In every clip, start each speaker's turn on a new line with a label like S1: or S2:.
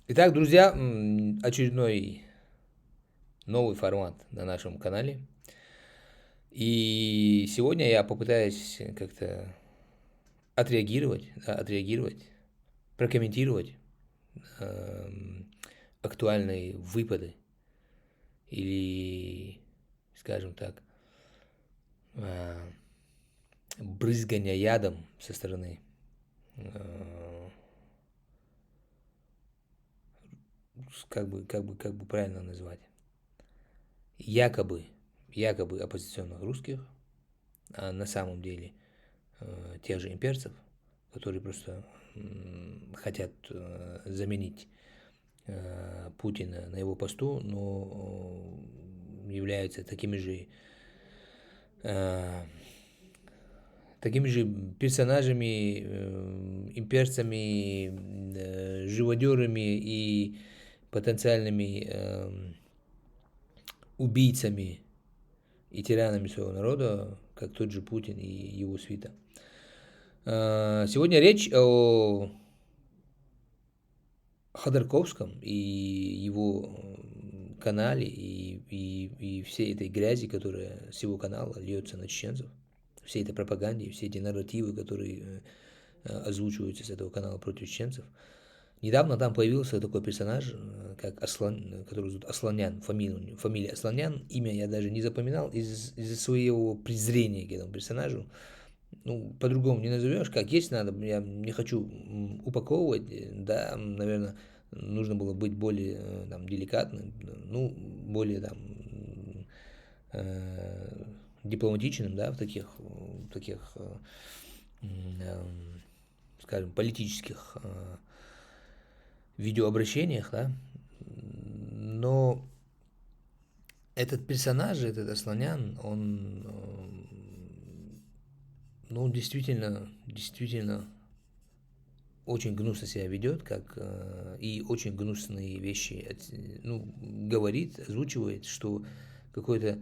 S1: Итак, друзья, очередной новый формат на нашем канале. И сегодня я попытаюсь как-то отреагировать, прокомментировать актуальные выпады или, скажем так, э, брызгания ядом со стороны как бы правильно назвать, якобы оппозиционных русских, а на самом деле тех же имперцев, которые просто хотят заменить Путина на его посту, но являются такими же персонажами, имперцами, живодерами и потенциальными убийцами и тиранами своего народа, как тот же Путин и его свита. Сегодня речь о Ходорковском и его канале и всей этой грязи, которая с его канала льется на чеченцев, всей этой пропаганде, все эти нарративы, которые озвучиваются с этого канала против чеченцев. Недавно там появился такой персонаж, который зовут Асланян, фамилия Асланян, имя я даже не запоминал из-за своего презрения к этому персонажу. Ну, по-другому не назовешь, как есть надо, я не хочу упаковывать, да, наверное, нужно было быть более там, деликатным, ну, более там дипломатичным, да, в таких скажем, политических видеообращениях, да, но этот персонаж, этот Асланян, он, ну, действительно очень гнусно себя ведет, и очень гнусные вещи, ну, говорит, озвучивает, что какое-то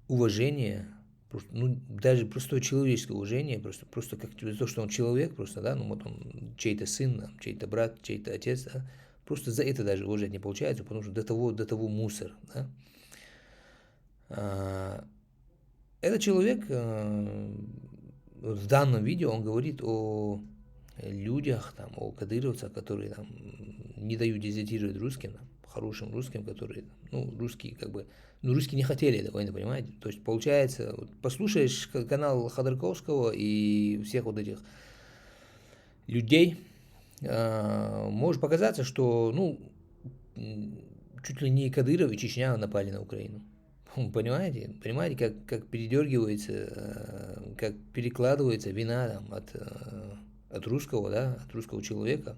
S1: уважение, просто, ну, даже простое человеческое уважение, просто как то, что он человек, просто, да, ну, вот он чей-то сын, там, чей-то брат, чей-то отец, да, просто за это даже уважать не получается, потому что до того мусор, да. Этот человек в данном видео, он говорит о людях, там, о кадыровцах, которые там не дают дезертировать русским, там, хорошим русским, которые, ну, русские как бы, ну, русские не хотели этой войны, понимаете? То есть, получается, вот, послушаешь канал Ходорковского и всех вот этих людей, может показаться, что, ну, чуть ли не Кадыров и Чечня напали на Украину. Понимаете? Понимаете, как передергивается, как перекладывается вина там, от русского, да, от русского человека,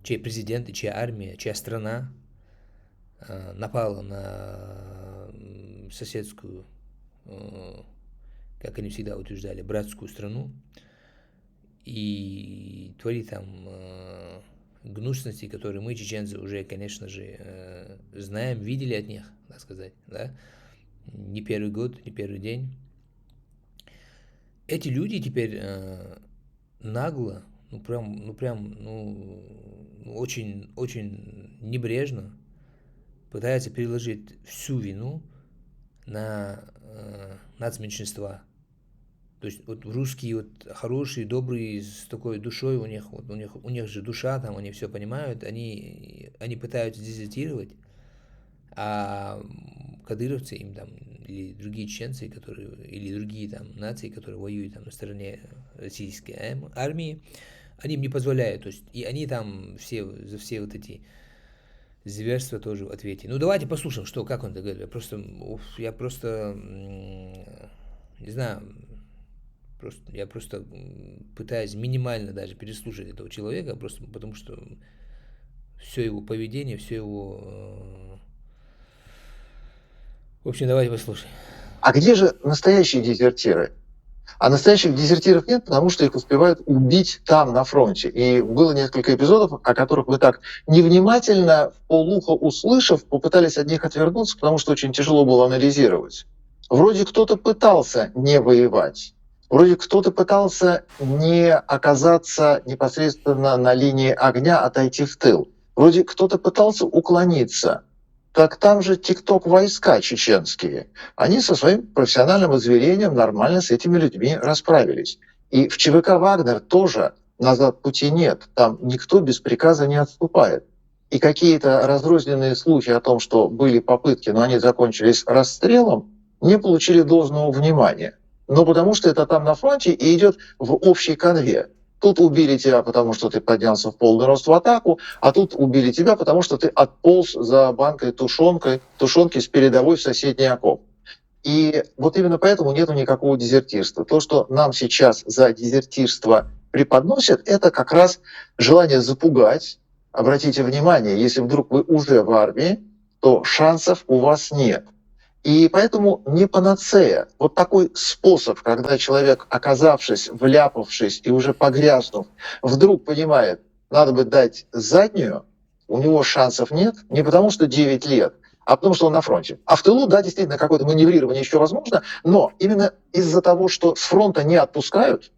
S1: чей президент и чья армия, чья страна напала на соседскую, как они всегда утверждали, братскую страну, и творит там гнусности, которые мы, чеченцы, уже, конечно же, знаем, видели от них, так сказать, да, не первый год, не первый день. Эти люди теперь нагло, очень, очень небрежно пытаются переложить всю вину на нацменьшинства. То есть вот русские вот хорошие, добрые, с такой душой у них же душа, там они все понимают, они пытаются дезертировать, а кадыровцы им там, или другие чеченцы, или другие там нации, которые воюют там на стороне российской армии, они им не позволяют, то есть и они там за все вот эти зверства тоже в ответе. Ну давайте послушаем, как он это говорит. Я просто не знаю, я просто пытаюсь минимально даже переслушать этого человека, просто потому что все его поведение, все его... В общем, давайте послушаем.
S2: А где же настоящие дезертиры? А настоящих дезертиров нет, потому что их успевают убить там, на фронте. И было несколько эпизодов, о которых мы так невнимательно, вполуха услышав, попытались от них отвернуться, потому что очень тяжело было анализировать. Вроде кто-то пытался не воевать. Вроде кто-то пытался не оказаться непосредственно на линии огня, отойти в тыл. Вроде кто-то пытался уклониться. Так там же тикток-войска чеченские. Они со своим профессиональным озверением нормально с этими людьми расправились. И в ЧВК «Вагнер» тоже назад пути нет. Там никто без приказа не отступает. И какие-то разрозненные слухи о том, что были попытки, но они закончились расстрелом, не получили должного внимания. Но потому что это там на фронте и идет в общей канве. Тут убили тебя, потому что ты поднялся в полный рост в атаку, а тут убили тебя, потому что ты отполз за банкой тушенки с передовой в соседний окоп. И вот именно поэтому нету никакого дезертирства. То, что нам сейчас за дезертирство преподносят, это как раз желание запугать. Обратите внимание, если вдруг вы уже в армии, то шансов у вас нет. И поэтому не панацея. Вот такой способ, когда человек, оказавшись, вляпавшись и уже погрязнув, вдруг понимает, надо бы дать заднюю, у него шансов нет, не потому что 9 лет, а потому что он на фронте. А в тылу, да, действительно, какое-то маневрирование еще возможно, но именно из-за того, что с фронта не отпускают,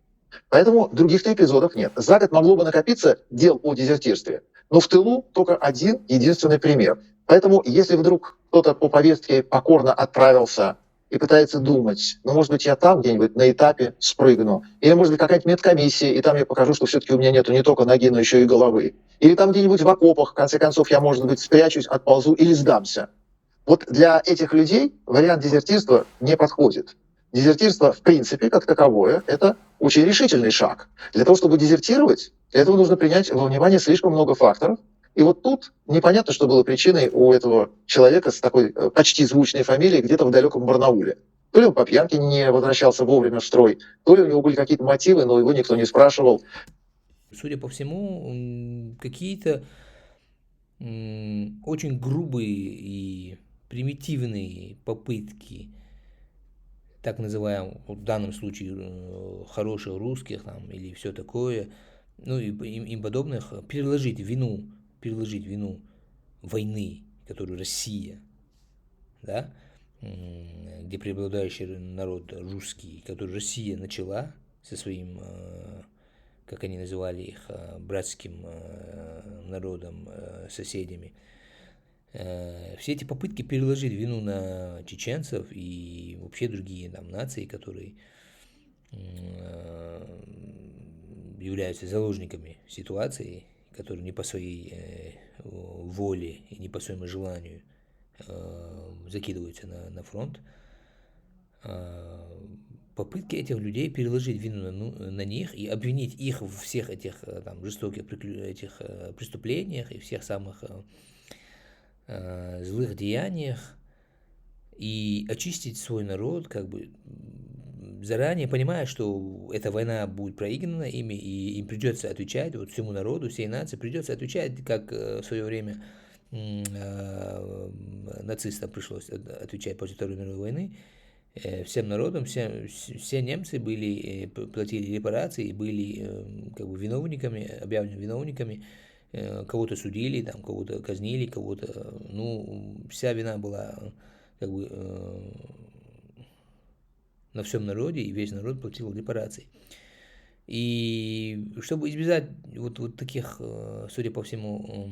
S2: поэтому других-то эпизодов нет. За год могло бы накопиться дел о дезертирстве. Но в тылу только один единственный пример. Поэтому если вдруг кто-то по повестке покорно отправился и пытается думать, ну, может быть, я там где-нибудь на этапе спрыгну, или, может быть, какая-нибудь медкомиссия, и там я покажу, что все-таки у меня нету не только ноги, но еще и головы. Или там где-нибудь в окопах, в конце концов, я, может быть, спрячусь, отползу или сдамся. Вот для этих людей вариант дезертирства не подходит. Дезертирство, в принципе, как таковое, это очень решительный шаг. Для того, чтобы дезертировать, для этого нужно принять во внимание слишком много факторов. И вот тут непонятно, что было причиной у этого человека с такой почти звучной фамилией где-то в далеком Барнауле. То ли он по пьянке не возвращался вовремя в строй, то ли у него были какие-то мотивы, но его никто не спрашивал.
S1: Судя по всему, какие-то очень грубые и примитивные попытки, так называемых, в данном случае, хороших русских там, или все такое, ну и им подобных, переложить вину войны, которую Россия, да, где преобладающий народ русский, который Россия начала со своим, как они называли их, братским народом, соседями. Все эти попытки переложить вину на чеченцев и вообще другие там нации, которые являются заложниками ситуации, которые не по своей воле и не по своему желанию закидываются на фронт. Попытки этих людей переложить вину на них и обвинить их в всех этих там, жестоких этих преступлениях и всех самых злых деяниях и очистить свой народ, как бы заранее понимая, что эта война будет проиграна ими, и им придется отвечать, вот всему народу, всей нации придется отвечать, как в свое время нацистам пришлось отвечать после Второй мировой войны. Всем народам, все немцы платили репарации, были как бы виновниками, объявлены виновниками, кого-то судили, там, кого-то казнили, кого-то, ну, вся вина была как бы на всем народе, и весь народ платил репарации. И чтобы избежать вот таких, судя по всему,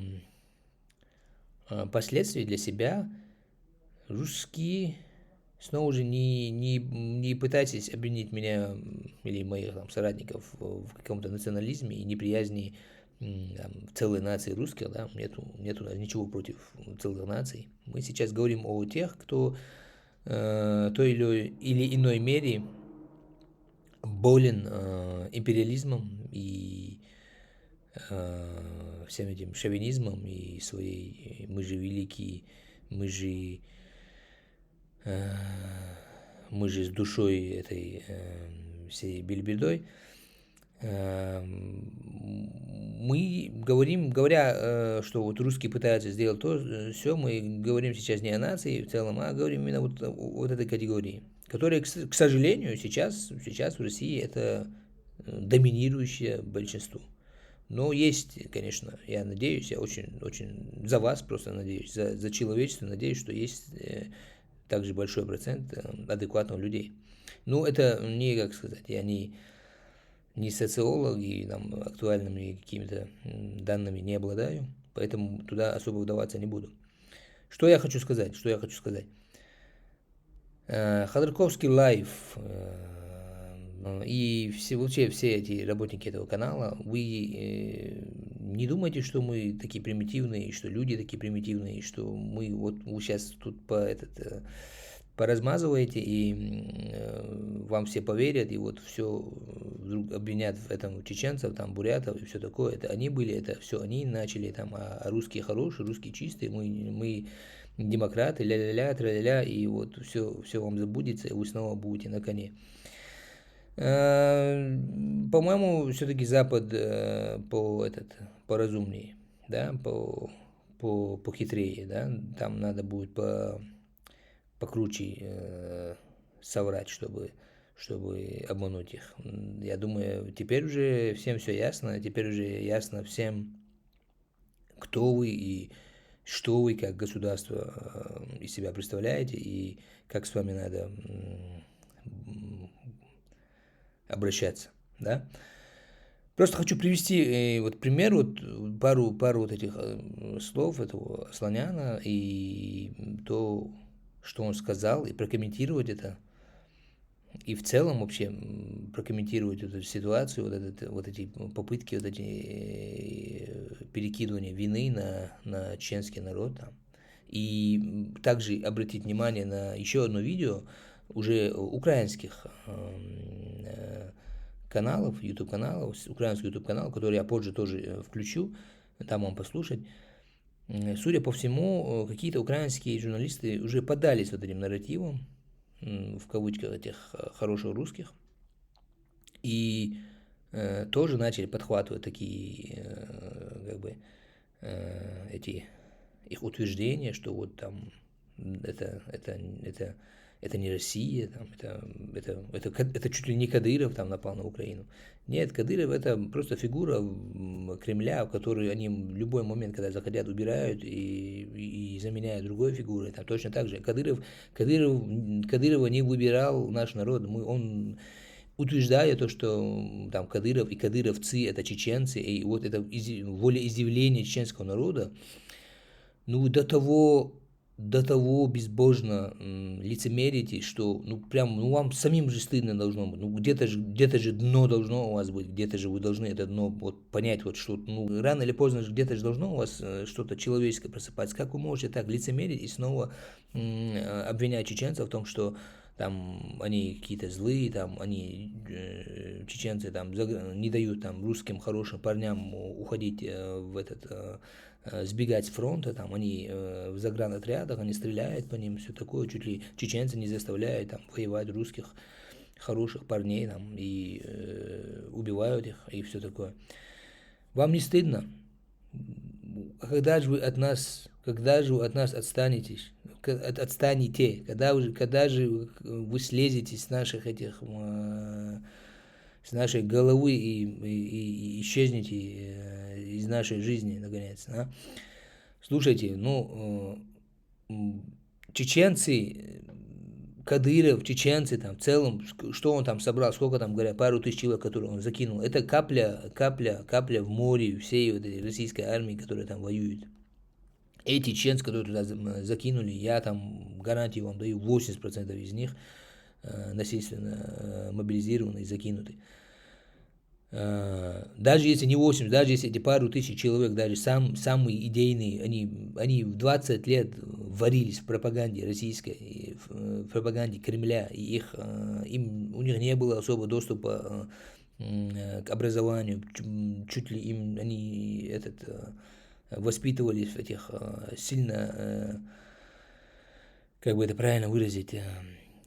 S1: последствий для себя, русские, снова же не пытайтесь обвинить меня или моих там, соратников в каком-то национализме и неприязни там, целой нации русских, да, нету ничего против целых наций. Мы сейчас говорим о тех, кто той или иной мере болен империализмом и всем этим шовинизмом и своей мы же великие, мы же с душой этой всей бельбедой. Мы говоря, что вот русские пытаются сделать то, все, мы говорим сейчас не о нации в целом, а говорим именно вот этой категории, которая, к сожалению, сейчас в России это доминирующее большинство. Но есть, конечно, я надеюсь, я очень за вас просто надеюсь, за человечество надеюсь, что есть также большой процент адекватных людей. Ну, это не, как сказать, я не социолог и там, актуальными какими-то данными не обладаю. поэтому туда особо вдаваться не буду. Что я хочу сказать? Ходорковский лайв и вообще все эти работники этого канала, вы не думайте, что мы такие примитивные, что люди такие примитивные, что мы вот вы сейчас тут поразмазываете, и вам все поверят, и вот все вдруг обвинят в этом чеченцев, там, бурятов и все такое. Это они были, это все они начали, там, а русские хорошие, русские чистые, мы демократы, ля-ля-ля, тра-ля-ля, и вот все вам забудется, и вы снова будете на коне. По-моему, все-таки Запад поразумнее, да, похитрее, да, там надо будет покруче соврать, чтобы обмануть их. Я думаю, теперь уже всем все ясно, теперь уже ясно всем, кто вы и что вы как государство из себя представляете и как с вами надо обращаться, да. Просто хочу привести вот пример, вот пару вот этих слов этого Асланяна и то, что он сказал, и прокомментировать это, и в целом вообще прокомментировать эту ситуацию, вот эти попытки, вот эти перекидывания вины на чеченский народ там. И также обратить внимание на еще одно видео уже украинских каналов, YouTube-каналов, украинский YouTube-канал, который я позже тоже включу, там вам послушать. Судя по всему, какие-то украинские журналисты уже поддались вот этим нарративам, в кавычках, этих хороших русских, и тоже начали подхватывать такие, эти их утверждения, что вот там это не Россия, там, это чуть ли не Кадыров там напал на Украину. Нет, Кадыров это просто фигура Кремля, в которую они в любой момент, когда захотят, убирают и заменяют другой фигурой. Там точно так же. Кадырова не выбирал наш народ. Он утверждая то, что там Кадыров и кадыровцы это чеченцы, и вот это волеизъявление чеченского народа, ну до того безбожно лицемерите, что вам самим же стыдно должно быть. Где-то же дно должно у вас быть, где-то же вы должны это дно вот понять, вот что рано или поздно где-то же должно у вас что-то человеческое просыпаться. Как вы можете так лицемерить и снова обвинять чеченцев в том, что там они какие-то злые, там они чеченцы там не дают там русским хорошим парням уходить сбегать с фронта, там они в загранотрядах, они стреляют по ним, все такое, чуть ли чеченцы не заставляют там воевать русских хороших парней там и убивают их и все такое. Вам не стыдно? Когда же вы от нас отстанете, когда же вы слезете с наших этих с нашей головы и исчезнете из нашей жизни, наконец. Да? Слушайте, чеченцы, Кадыров, чеченцы, там, в целом, что он там собрал, сколько там, говорят, пару тысяч человек, которые он закинул, это капля в море всей вот этой российской армии, которая там воюет. Эти чеченцы, которые туда закинули, я там гарантию вам даю, 80% из них насильственно мобилизированы и закинуты. Даже если не 80, даже если эти пару тысяч человек, даже самые идейные, они в 20 лет варились в пропаганде российской, в пропаганде Кремля, и у них не было особого доступа к образованию, чуть ли они воспитывались в этих сильно, как бы это правильно выразить,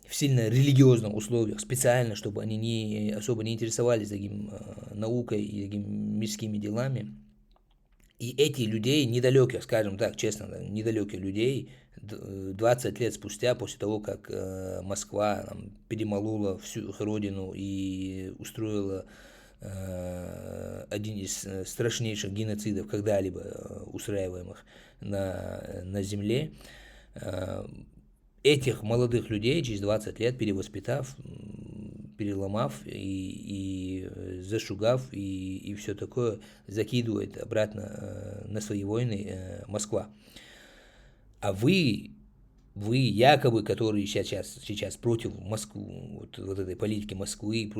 S1: в сильно религиозных условиях, специально, чтобы они особо не интересовались таким наукой и такими мирскими делами. И эти людей, недалеких, скажем так, честно, недалеких людей, 20 лет спустя, после того, как Москва перемолола всю их родину и устроила один из страшнейших геноцидов, когда-либо устраиваемых на земле, этих молодых людей через 20 лет перевоспитав, переломав и зашугав и все такое, закидывает обратно на свои войны Москва. А вы якобы, которые сейчас против Москвы, вот этой политики Москвы,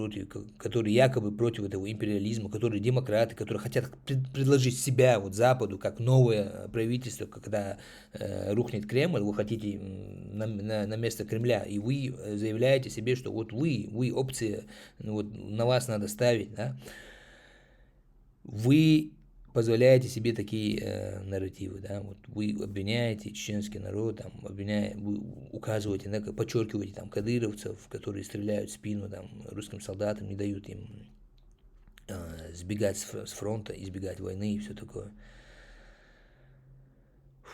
S1: которые якобы против этого империализма, которые демократы, которые хотят предложить себя вот Западу как новое правительство, когда рухнет Кремль, вы хотите на место Кремля, и вы заявляете себе, что вот вы опция, вот на вас надо ставить, да? Вы позволяете себе такие нарративы, да, вот вы обвиняете чеченский народ, там, вы указываете, подчеркиваете там кадыровцев, которые стреляют в спину там русским солдатам, не дают им сбегать с фронта, избегать войны и все такое.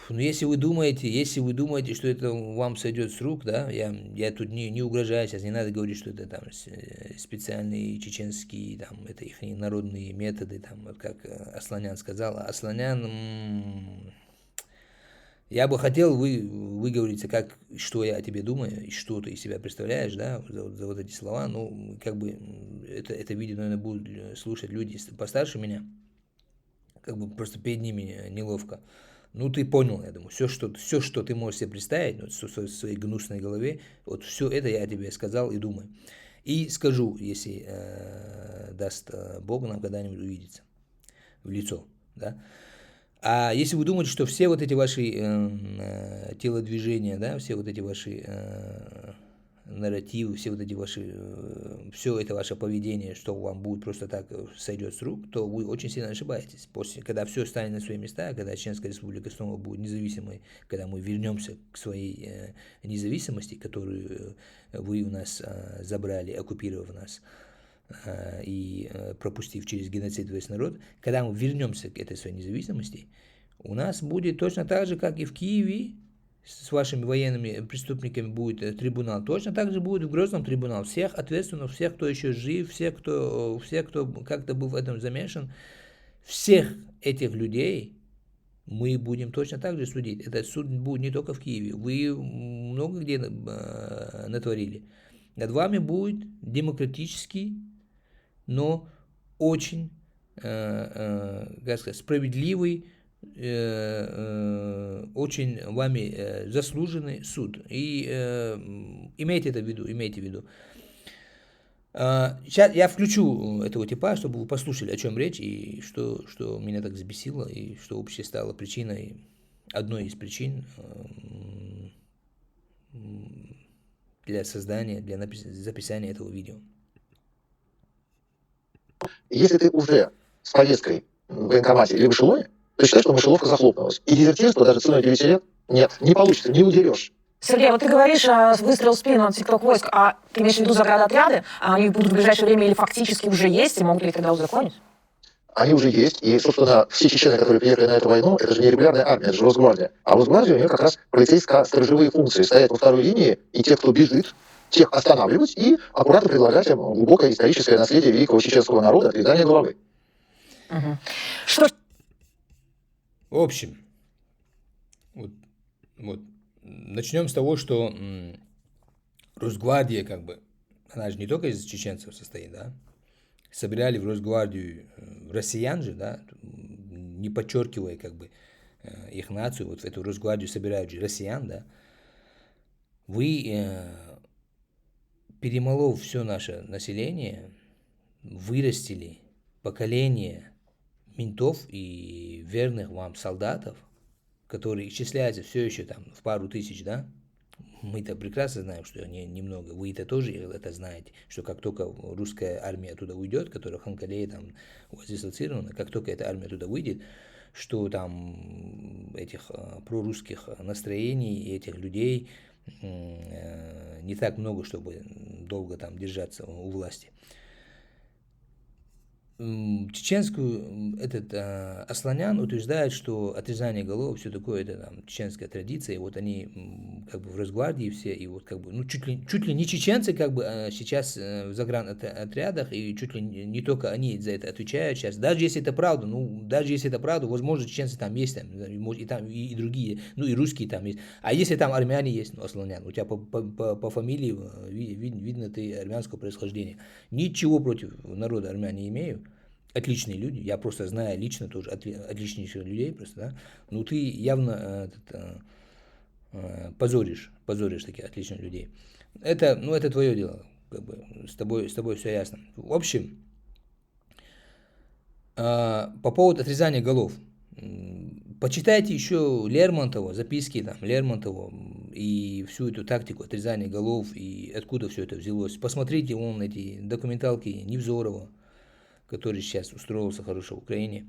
S1: Но если вы думаете, что это вам сойдет с рук, да, я тут не угрожаю, сейчас не надо говорить, что это там специальные чеченские, там, это их народные методы, там, вот как Асланян сказал. Асланян, я бы хотел выговориться, что я о тебе думаю, и что ты из себя представляешь, да, за вот эти слова, ну, как бы, это видео, наверное, будут слушать люди постарше меня, как бы просто перед ними неловко. Ну, ты понял, я думаю, все, что ты можешь себе представить, вот, в своей гнусной голове, вот все это я тебе сказал и думаю. И скажу, если даст Бог нам когда-нибудь увидеться в лицо, да. А если вы думаете, что все вот эти ваши телодвижения, да, все вот эти ваши нарративы, все вот эти ваши, все это ваше поведение, что вам будет просто так сойдет с рук, то вы очень сильно ошибаетесь. Когда все станет на свои места, когда Чеченская Республика снова будет независимой, когда мы вернемся к своей независимости, которую вы у нас забрали, оккупировав нас и пропустив через геноцид весь народ, когда мы вернемся к этой своей независимости, у нас будет точно так же, как и в Киеве, с вашими военными преступниками будет трибунал, точно так же будет в Грозном трибунал. Всех ответственных, всех, кто еще жив, всех, кто как-то был в этом замешан, всех этих людей мы будем точно так же судить. Этот суд будет не только в Киеве. Вы много где натворили. Над вами будет демократический, но очень, как сказать, справедливый, очень вами заслуженный суд. И имейте это в виду, имейте в виду. Сейчас я включу этого типа, чтобы вы послушали, о чем речь, и что меня так взбесило, и что вообще стало причиной, одной из причин для создания, для записания этого видео.
S2: Если ты уже с повесткой в военкомате или в эшелоне, то считай, что мышеловка захлопнулась. И дезертирство даже ценой 9 лет нет, не получится, не удерешь.
S3: Сергей, вот ты говоришь выстрел в спину от ТикТок-войск, а ты имеешь в виду заградотряды? А они будут в ближайшее время или фактически уже есть, и могут ли их тогда узаконить?
S2: Они уже есть, и, собственно, все чечены, которые приехали на эту войну, это же не регулярная армия, это же Росгвардия. А Росгвардия, у нее как раз полицейско-сторожевые функции, стоять во второй линии, и тех, кто бежит, тех останавливать и аккуратно предлагать им глубокое историческое наследие великого чеченского народа, отрезание головы.
S3: Угу. Что?
S1: В общем, вот, начнем с того, что Росгвардия, как бы, она же не только из чеченцев состоит, да, собирали в Росгвардию россиян же, да, не подчеркивая, как бы, их нацию, вот в эту Росгвардию собирают же россиян, да, вы, перемолов все наше население, вырастили поколение ментов и верных вам солдатов, которые исчисляются все еще там в пару тысяч, да, мы-то прекрасно знаем, что немного, вы-то тоже это знаете, что как только русская армия оттуда уйдет, которая в Ханкалее там дислоцирована, как только эта армия оттуда выйдет, что там этих прорусских настроений и этих людей не так много, чтобы долго там держаться у власти. Чеченскую этот Асланян утверждает, что отрезание голов, все такое, это там чеченская традиция, и вот они как бы в Росгвардии все, и вот как бы, ну, чуть ли не чеченцы, как бы, сейчас в загранотрядах, и чуть ли не только они за это отвечают сейчас. Даже если это правда, возможно, чеченцы там есть, и другие, ну, и русские там есть. А если там армяне есть, ну, Асланян, у тебя по фамилии видно, ты армянского происхождения. Ничего против народа армян не имею. Отличные люди, я просто знаю лично тоже отличнейших людей просто, да. Ну, ты явно позоришь таких отличных людей. Это твое дело, как бы, с тобой все ясно. В общем, по поводу отрезания голов. Почитайте еще Лермонтова, записки там, Лермонтова и всю эту тактику отрезания голов и откуда все это взялось. Посмотрите вон эти документалки Невзорова, который сейчас устроился хорошо в Украине,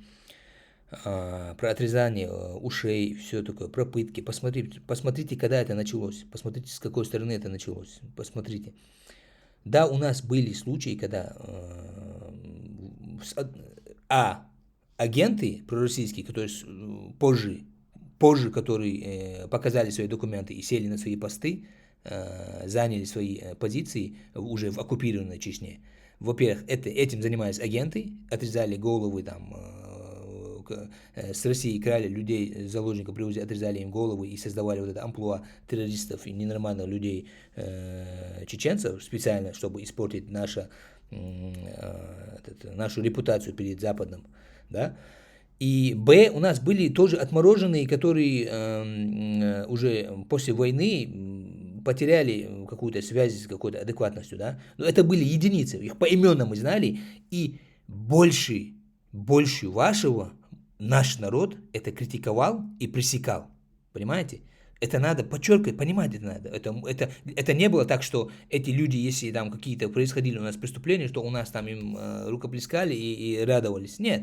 S1: про отрезание ушей, все такое, про пытки. Посмотрите, когда это началось, посмотрите, с какой стороны это началось, посмотрите. Да, у нас были случаи, когда агенты пророссийские, которые позже которые показали свои документы и сели на свои посты, заняли свои позиции уже в оккупированной Чечне. Во-первых, этим занимались агенты, отрезали головы там, с России крали людей, заложников привозили, отрезали им головы и создавали вот это амплуа террористов и ненормальных людей, чеченцев, специально, чтобы испортить нашу репутацию перед Западом, да. И у нас были тоже отмороженные, которые уже после войны потеряли какую-то связь с какой-то адекватностью, да. Но это были единицы, их поименно мы знали, и больше вашего наш народ это критиковал и пресекал, понимаете? Это надо подчеркивать, понимать это надо. Это не было так, что эти люди, если там какие-то происходили у нас преступления, что у нас там им рукоплескали и радовались. Нет.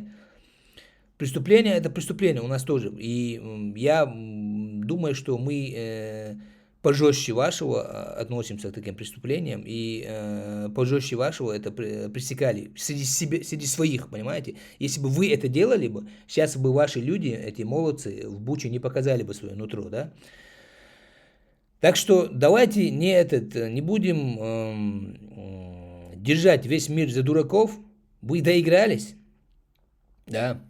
S1: Преступление это преступление у нас тоже. И я думаю, что мы пожестче вашего относимся к таким преступлениям, и пожестче вашего это пресекали среди своих, понимаете? Если бы вы это делали бы, сейчас бы ваши люди, эти молодцы, в Буче не показали бы свое нутро, да? Так что давайте не будем держать весь мир за дураков, вы доигрались, да?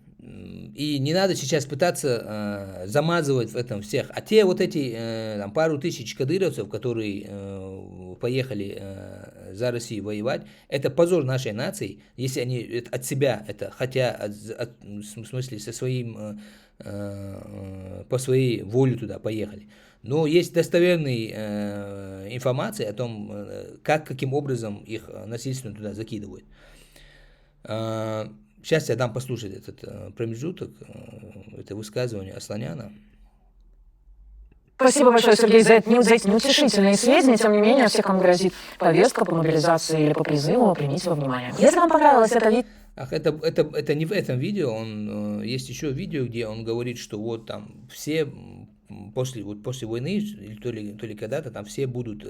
S1: И не надо сейчас пытаться замазывать в этом всех. А те вот эти там, пару тысяч кадыровцев, которые поехали за Россию воевать, это позор нашей нации, если они от себя это хотя в смысле по своей воле туда поехали. Но есть достоверная информация о том, каким образом их насильственно туда закидывают. Сейчас я дам послушать этот промежуток, это высказывание Асланяна.
S3: Спасибо большое, Сергей, за эти неутешительные сведения. Тем не менее, всех, кому грозит повестка по мобилизации или по призыву, примите во внимание. Если вам понравилось это видео...
S1: Это не в этом видео, есть еще видео, где он говорит, что вот там все после войны, то ли когда-то, там все будут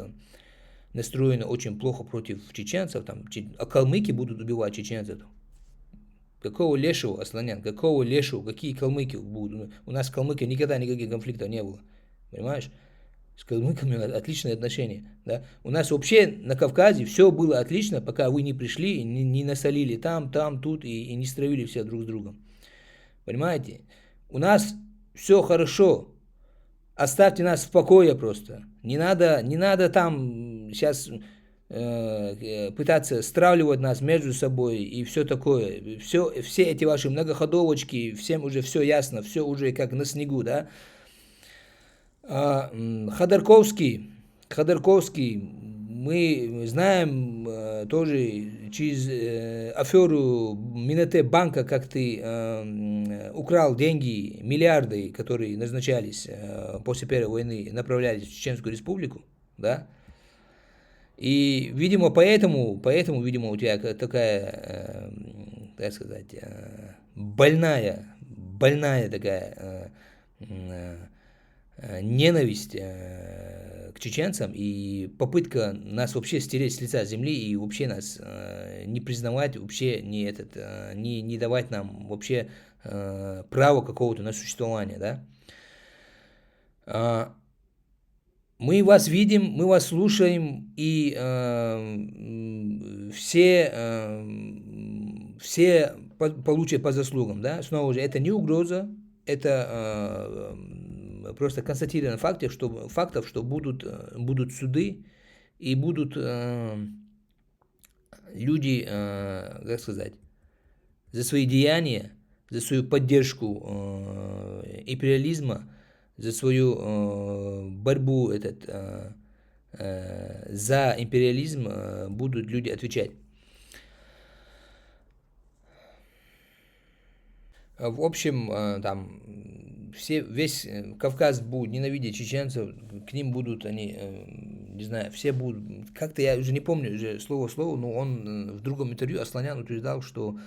S1: настроены очень плохо против чеченцев, там, калмыки будут убивать чеченцев. Какого лешего, Асланян, какого лешего, какие калмыки будут? У нас с калмыками никогда никаких конфликтов не было, понимаешь? С калмыками отличные отношения, да? У нас вообще на Кавказе все было отлично, пока вы не пришли, не насолили там, тут и не стравили все друг с другом. Понимаете? У нас все хорошо. Оставьте нас в покое просто. Не надо там сейчас пытаться стравливать нас между собой и все такое. Все эти ваши многоходовочки, всем уже все ясно, все уже как на снегу, да. Ходорковский, мы знаем тоже через аферу Минате банка, как ты украл деньги, миллиарды, которые назначались после Первой войны, направлялись в Чеченскую республику, да. И, видимо, поэтому, видимо, у тебя такая, так сказать, больная такая ненависть к чеченцам и попытка нас вообще стереть с лица земли и вообще нас не признавать, вообще не давать нам вообще права какого-то на существование, да. Мы вас видим, мы вас слушаем, и все получат по заслугам, да? Снова же, это не угроза, это просто констатирование фактов, что будут суды, и будут люди, как сказать, за свои деяния, за свою поддержку империализма, за свою борьбу за империализм будут люди отвечать. В общем, там весь Кавказ будет ненавидеть чеченцев, к ним будут они, не знаю, все будут, как-то я уже не помню уже слово в слово, но он в другом интервью Асланян утверждал, что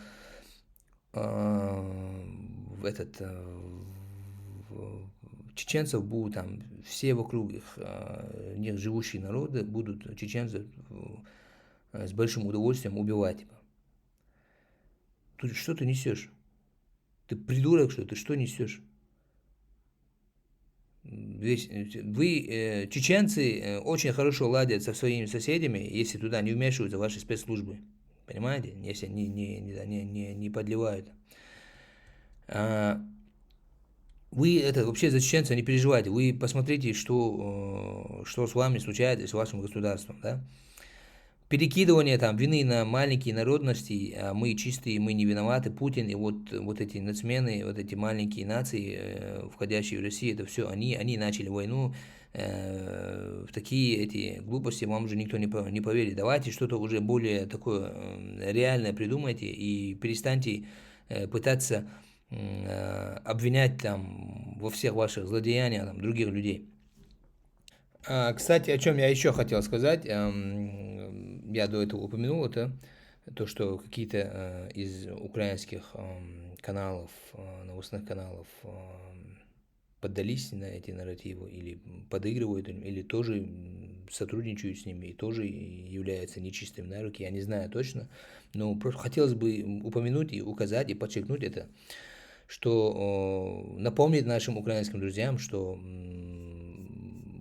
S1: чеченцев будут там, все вокруг них живущие народы будут чеченцев с большим удовольствием убивать. Тут что ты несешь? Ты придурок, что? Ты что несешь? Вы, чеченцы, очень хорошо ладят со своими соседями, если туда не вмешиваются ваши спецслужбы. Понимаете? Если не подливают. Вы вообще за чеченцев не переживайте. Вы посмотрите, что с вами случается, с вашим государством. Да? Перекидывание там вины на маленькие народности, а мы чистые, мы не виноваты, Путин и вот эти нацмены, вот эти маленькие нации, входящие в Россию, это все, они начали войну, в такие эти глупости вам уже никто не поверит. Давайте что-то уже более такое реальное придумайте и перестаньте пытаться обвинять там во всех ваших злодеяниях там, других людей. Кстати, о чем я еще хотел сказать, я до этого упомянул это, то, что какие-то из украинских каналов, новостных каналов поддались на эти нарративы или подыгрывают им, или тоже сотрудничают с ними и тоже являются нечистыми на руки, я не знаю точно, но просто хотелось бы упомянуть и указать и подчеркнуть это, что напомнить нашим украинским друзьям, что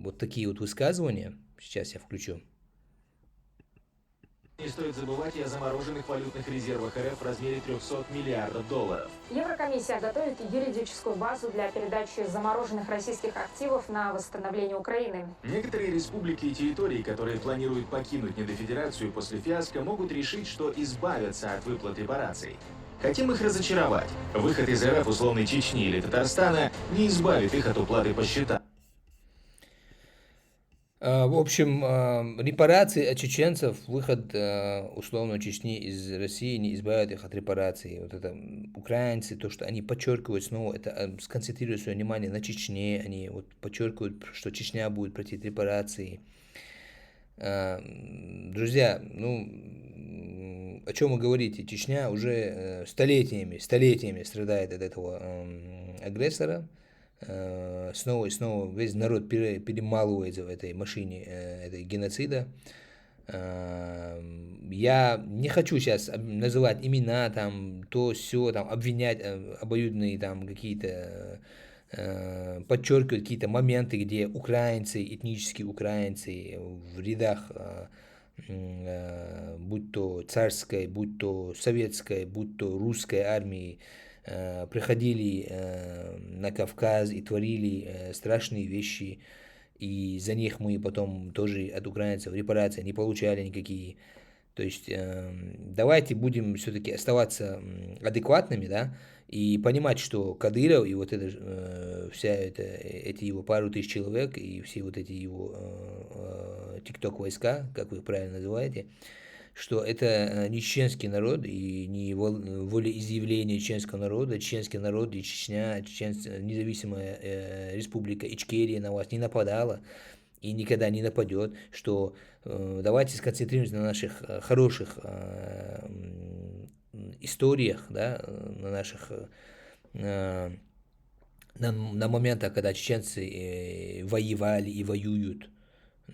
S1: вот такие вот высказывания, сейчас я включу.
S4: Не стоит забывать и о замороженных валютных резервах РФ в размере $300 миллиардов.
S5: Еврокомиссия готовит юридическую базу для передачи замороженных российских активов на восстановление Украины.
S4: Некоторые республики и территории, которые планируют покинуть недофедерацию после фиаско, могут решить, что избавятся от выплат репараций. Хотим их разочаровать. Выход из РФ условной Чечни или Татарстана не избавит их от уплаты по счетам.
S1: В общем, репарации от чеченцев, выход условно Чечни из России не избавит их от репараций. Вот это украинцы, то, что они подчеркивают снова, это сконцентрируют свое внимание на Чечне, они вот подчеркивают, что Чечня будет платить репарации. Друзья, ну, о чем вы говорите? Чечня уже столетиями страдает от этого агрессора. Снова и снова весь народ перемалывается в этой машине этой геноцида. Я не хочу сейчас называть имена, там, то, все, там, обвинять обоюдные там какие-то, подчеркивать какие-то моменты, где украинцы, этнические украинцы в рядах, будь то царской, будь то советской, будь то русской армии, приходили на Кавказ и творили страшные вещи, и за них мы потом тоже от украинцев репарации не получали никакие. То есть давайте будем все-таки оставаться адекватными, да, и понимать, что Кадыров и вот это, эти его пару тысяч человек и все вот эти его тикток-войска, как вы их правильно называете, что это не чеченский народ и не волеизъявление чеченского народа. Чеченский народ и Чечня, независимая республика Ичкерия на вас не нападала и никогда не нападет, что давайте сконцентрируемся на наших хороших историях, да, на наших на моментах, когда чеченцы воевали и воюют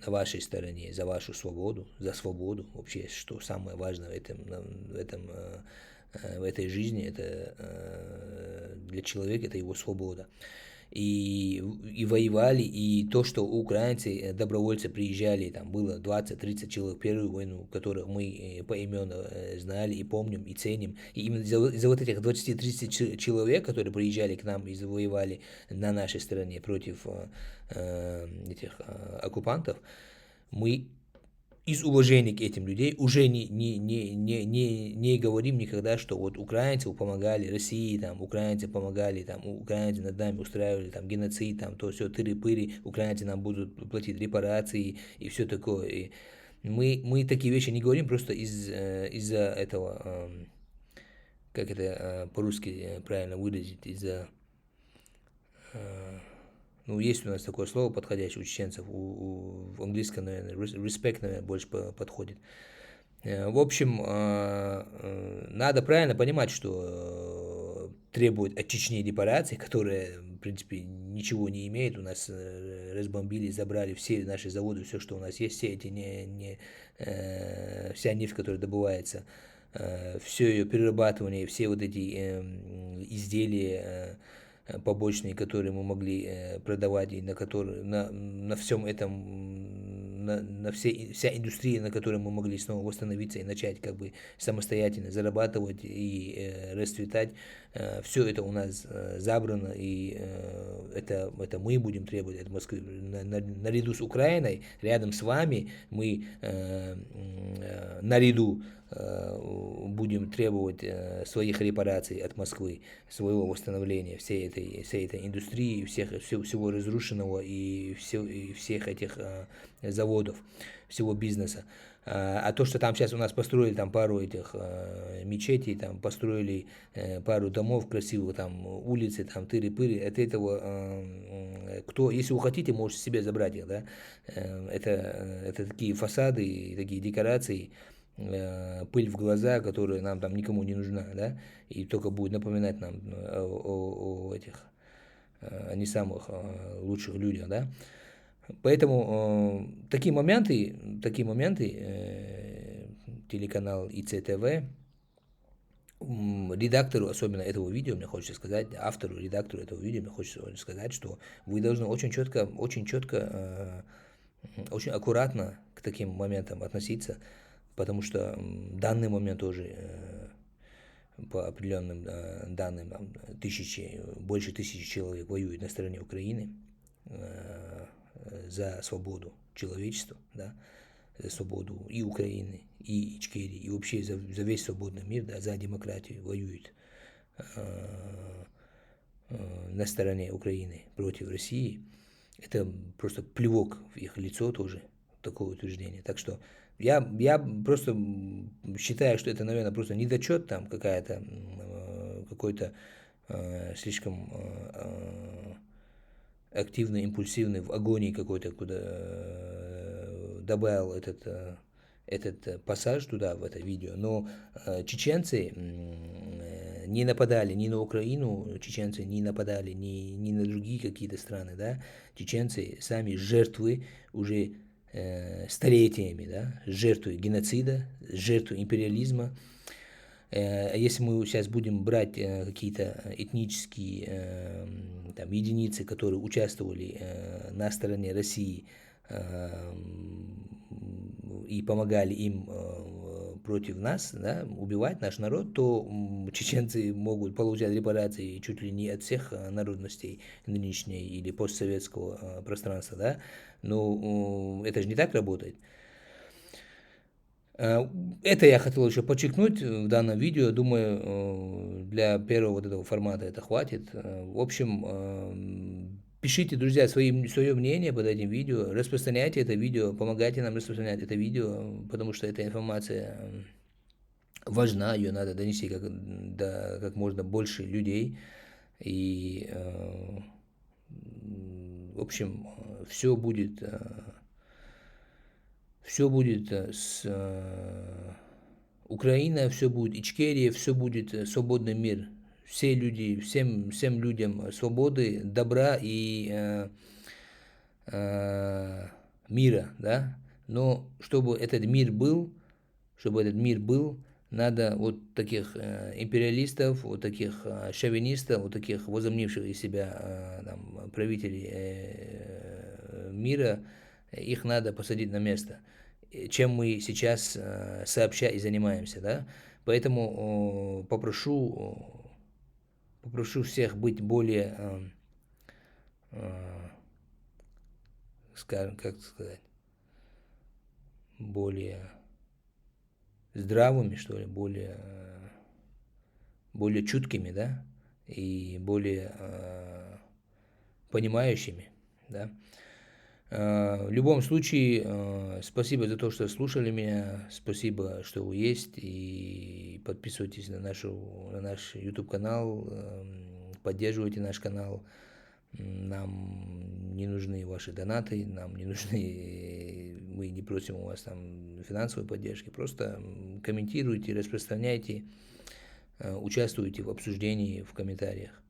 S1: на вашей стороне, за вашу свободу, за свободу, вообще, что самое важное в этой жизни, это для человека, это его свобода. и воевали, и то, что украинцы, добровольцы приезжали, там было 20-30 человек в первую войну, которых мы поименно знали и помним, и ценим. И именно из-за вот этих 20-30 человек, которые приезжали к нам и завоевали на нашей стороне против этих оккупантов, мы из уважения к этим людям уже не говорим никогда, что вот украинцы помогали России, там, украинцы помогали, там, украинцы над нами устраивали там, геноцид, там, то все тыры-пыры, украинцы нам будут платить репарации и все такое. И мы такие вещи не говорим просто из-за этого, как это по-русски правильно выразить, из-за... Ну, есть у нас такое слово подходящее у чеченцев, в английском, наверное, respect, наверное, больше подходит. В общем, надо правильно понимать, что требует от Чечни репарации, которая, в принципе, ничего не имеет. У нас разбомбили, забрали все наши заводы, все, что у нас есть, все эти вся нефть, которая добывается, все ее перерабатывание, все вот эти изделия побочные, которые мы могли продавать, и на всем этом, вся индустрия, на которой мы могли снова восстановиться и начать как бы самостоятельно зарабатывать и расцветать, все это у нас забрано, и это мы будем требовать от Москвы. Наряду с Украиной, рядом с вами, мы наряду будем требовать своих репараций от Москвы, своего восстановления всей этой индустрии, всего разрушенного и всех этих заводов, всего бизнеса. А то, что там сейчас у нас построили там пару этих мечетей, там построили пару домов красивых, там улицы, там тыры-пыры, от этого если вы хотите, можете себе забрать их, да. Это такие фасады, такие декорации, пыль в глаза, которая нам там никому не нужна, да, и только будет напоминать нам о не самых лучших людях, да. Поэтому такие моменты телеканал ИЦТВ, редактору, особенно этого видео, мне хочется сказать, редактору этого видео, мне хочется сказать, что вы должны очень четко, очень аккуратно к таким моментам относиться, потому что в данный момент тоже, по определенным данным, больше тысячи человек воюют на стороне Украины за свободу человечества, да, за свободу и Украины, и Ичкерии, и вообще за весь свободный мир, да, за демократию воюют на стороне Украины против России. Это просто плевок в их лицо тоже, такое утверждение. Так что я просто считаю, что это, наверное, просто недочет, там какой-то слишком активный, импульсивный, в агонии какой-то, куда добавил этот пассаж туда, в это видео. Но чеченцы не нападали ни на Украину, чеченцы не нападали ни на другие какие-то страны, да. Чеченцы сами жертвы уже столетиями, да, жертвы геноцида, жертвы империализма. Если мы сейчас будем брать какие-то этнические там, единицы, которые участвовали на стороне России и помогали им против нас, да, убивать наш народ, то чеченцы могут получать репарации чуть ли не от всех народностей нынешней или постсоветского пространства, да, но это же не так работает. Это я хотел еще подчеркнуть в данном видео. Думаю, для первого вот этого формата это хватит. В общем, пишите, друзья, свое мнение под этим видео, распространяйте это видео, помогайте нам распространять это видео, потому что эта информация важна, ее надо донести до как можно больше людей. И, в общем, все будет с Украиной, все будет Ичкерия, все будет свободный мир. Все люди, всем людям свободы, добра и мира, да. Но чтобы этот мир был, надо вот таких империалистов, вот таких шовинистов, вот таких возомнивших из себя там, правителей мира, их надо посадить на место, чем мы сейчас сообща и занимаемся, да. Поэтому попрошу всех быть более, скажем, как сказать, более здравыми, что ли, более чуткими, да, и более понимающими, да. В любом случае, спасибо за то, что слушали меня, спасибо, что вы есть, и подписывайтесь на наш YouTube-канал, поддерживайте наш канал. Нам не нужны ваши донаты, нам не нужны, мы не просим у вас там финансовой поддержки, просто комментируйте, распространяйте, участвуйте в обсуждении, в комментариях.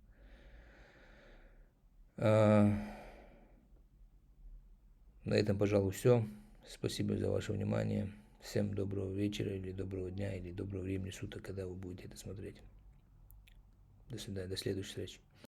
S1: На этом, пожалуй, все. Спасибо за ваше внимание. Всем доброго вечера, или доброго дня, или доброго времени суток, когда вы будете это смотреть. До свидания, до следующей встречи.